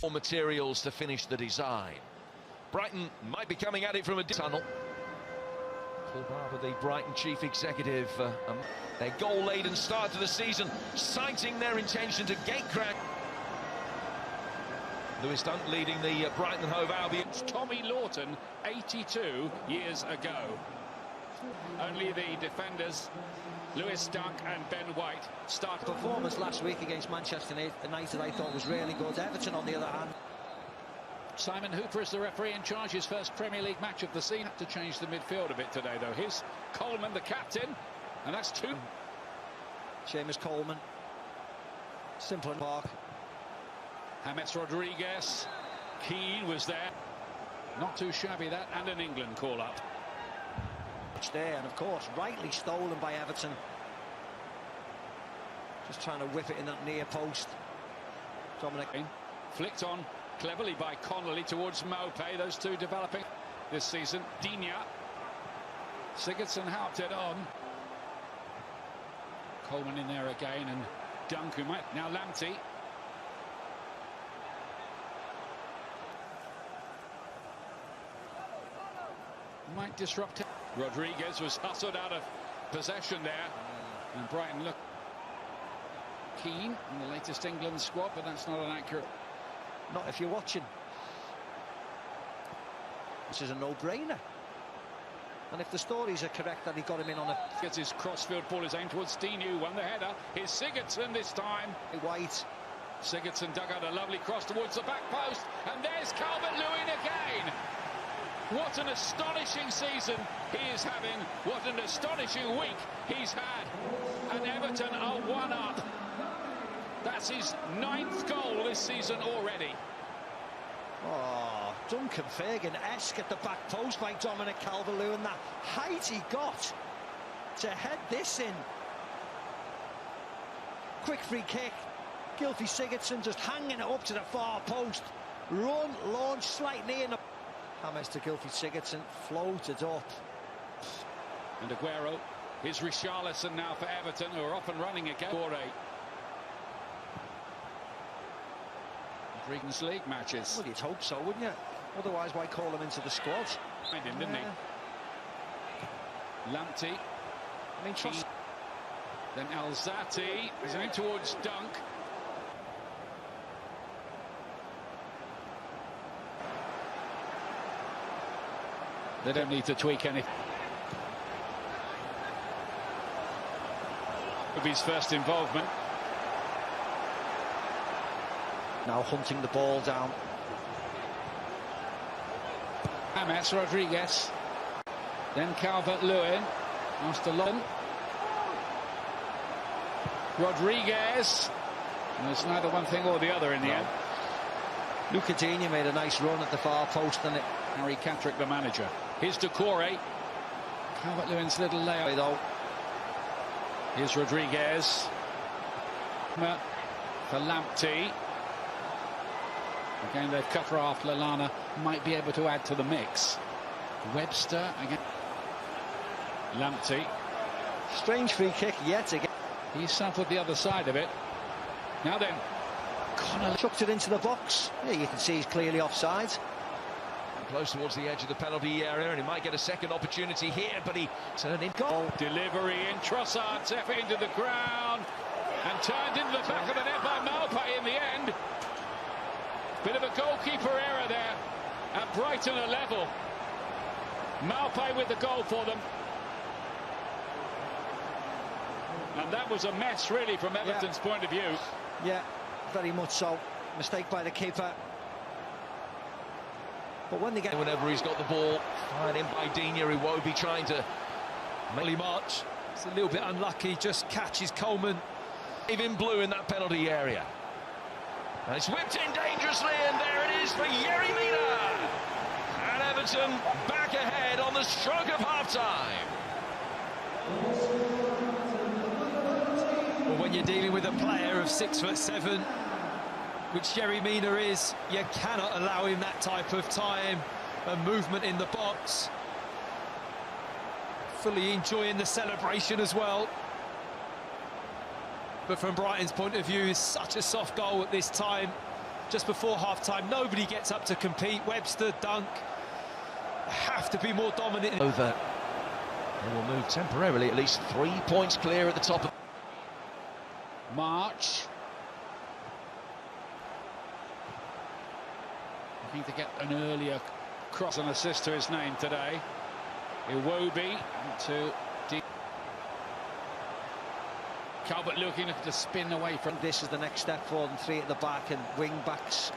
More materials to finish the design. Brighton might be coming at it from a tunnel. Paul Barber, the Brighton chief executive, their goal-laden start to the season, citing their intention to gatecrash. Lewis Dunk leading the Brighton Hove Albion. Tommy Lawton, 82 years ago. Only the defenders, Lewis Dunk and Ben White, start. Performance last week against Manchester United I thought was really good. Everton, on the other hand. Simon Hooper is the referee in charge, his first Premier League match of the season. Had to change the midfield a bit today, though. Here's Coleman, the captain, and that's two. Seamus Coleman. Simple and Park. James Rodriguez. Keane was there. Not too shabby, that, and an England call-up. There, and of course, rightly stolen by Everton. Just trying to whip it in that near post. Dominic. Flicked on cleverly by Connolly towards Maupay, those two developing this season. Digne. Sigurdsson helped it on. Coleman in there again, and Dunk, who might now Lamptey. Might disrupt it. Rodriguez was hustled out of possession there, and Brighton look. Keane in the latest England squad, but that's not an accurate. Not if you're watching. This is a no-brainer. And if the stories are correct that he got him in on a... Gets his crossfield ball is aimed towards Digne, who won the header. Here's Sigurdsson this time. White. Sigurdsson dug out a lovely cross towards the back post, and there's Calvert-Lewin again. What an astonishing season he is having. What an astonishing week he's had. And Everton are one up. That's his 9th goal this season already. Oh, Duncan Ferguson-esque at the back post by Dominic Calvert-Lewin. That height he got to head this in. Quick free kick. Gylfi Sigurdsson just hanging it up to the far post. Run, launch slightly in. James to Gylfi Sigurdsson, floated up. And Aguero, here's Richarlison now for Everton, who are off and running again. Regions League matches. Well, you'd hope so, wouldn't you? Otherwise, why call him into the squad? Didn't he? Lamptey. I mean, trust. Then Alzati is aimed towards Dunk. They don't need to tweak anything. It'll be his first involvement. Now hunting the ball down. James Rodriguez. Then Calvert-Lewin. Master Lon. Rodriguez. And it's neither one thing or the other in the end. Luca Digne made a nice run at the far post, and it. Harry Catrick, the manager. Here's Decore. Calvert-Lewin's little layout. Though. Here's Rodriguez. For Lamptey. Again, they've cut her off. Lallana might be able to add to the mix. Webster again. Lamptey. Strange free kick yet again. He suffered the other side of it. Now then, Connolly chucked it into the box. Yeah, you can see he's clearly offside. Close towards the edge of the penalty area, and he might get a second opportunity here, but he turned in. Goal. Delivery in Trossard's effort into the ground, and turned into the back of the net by Maupay in the end. Bit of a goalkeeper error there, and Brighton are level. Maupay with the goal for them. And that was a mess, really, from Everton's point of view. Yeah, very much so. Mistake by the keeper. But when they get... Whenever he's got the ball, fired in by Digne, Iwobi trying to... Mainly March. It's a little bit unlucky, just catches Coleman. Even blue in that penalty area. And it's whipped in dangerously, and there it is for Yerry Mina. And Everton back ahead on the stroke of half-time. Well, when you're dealing with a player of 6'7", which Yerry Mina is, you cannot allow him that type of time and movement in the box. Fully enjoying the celebration as well. But from Brighton's point of view, it's such a soft goal at this time. just before half-time. Nobody gets up to compete. Webster, Dunk have to be more dominant. Over. They will move temporarily, at least 3 points clear at the top of March. Looking to get an earlier cross and assist to his name today. Iwobi to Calvert looking to spin away from. This is the next step for them, 3 at the back and wing backs.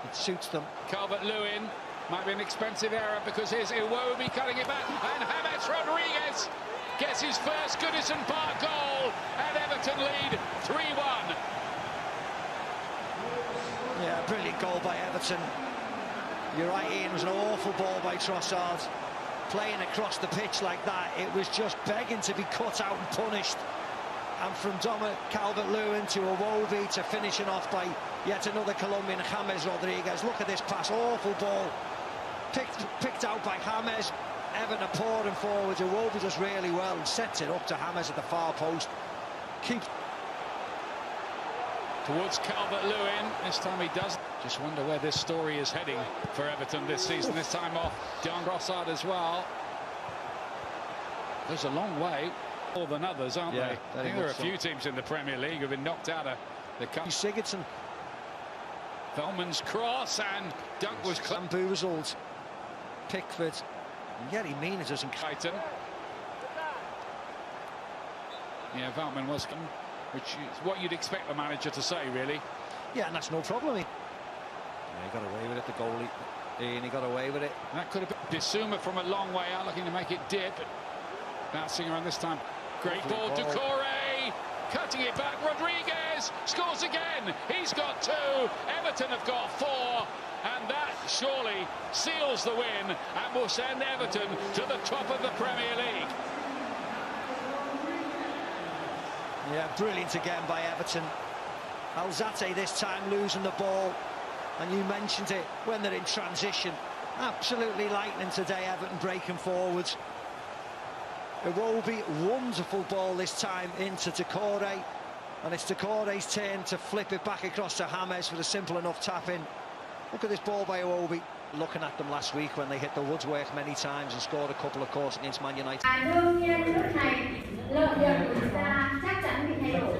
It suits them. Calvert-Lewin might be an expensive error because here's Iwobi cutting it back, and James Rodriguez gets his first Goodison Park goal, and Everton lead 3-1. Yeah, brilliant goal by Everton. You're right, Ian, it was an awful ball by Trossard. Playing across the pitch like that, it was just begging to be cut out and punished. And from Calvert-Lewin to Iwobi to finishing off by yet another Colombian, James Rodriguez. Look at this pass, awful ball. Picked out by James. Everton are pouring forwards. Iwobi does really well and sets it up to James at the far post. Keeps towards Calvert-Lewin. This time he does. Just wonder where this story is heading for Everton this season. This time off Trossard as well. Goes a long way. More than others, aren't they? I think there are a few teams in the Premier League who've been knocked out of the cup. Sigurdsson. Veltman's cross, and Dunk was bamboozled. Pickford. Yerry Mina doesn't. Titan. Yeah, Veltman was, which is what you'd expect the manager to say, really. Yeah, and that's no problem. Yeah, he got away with it, the goalie. And he got away with it. That could have been Bissouma from a long way out, looking to make it dip. Bouncing around this time. Great ball, Doucouré, cutting it back. Rodriguez scores again. He's got 2. Everton have got 4. And that surely seals the win and will send Everton to the top of the Premier League. Yeah, brilliant again by Everton. Alzate this time losing the ball. And you mentioned it, when they're in transition. Absolutely lightning today, Everton breaking forwards. Iwobi, wonderful ball this time into Doucouré, and it's Doucouré's turn to flip it back across to James for a simple enough tap in. Look at this ball by Iwobi. Looking at them last week when they hit the woodwork many times and scored a couple of goals against Man United. Đương nhiên lúc này lợi nhuận của chúng ta chắc chắn bị thay đổi.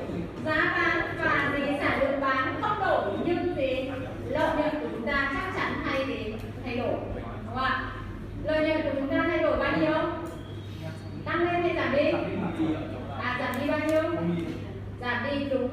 Giá bán và sản lượng bán không đổi, nhưng lợi nhuận của chúng ta chắc chắn thay đổi, đúng không ạ? Lợi nhuận của chúng ta thay đổi bao nhiêu? Tăng lên hay giảm đi? Giảm đi bao nhiêu? Giảm đi đúng.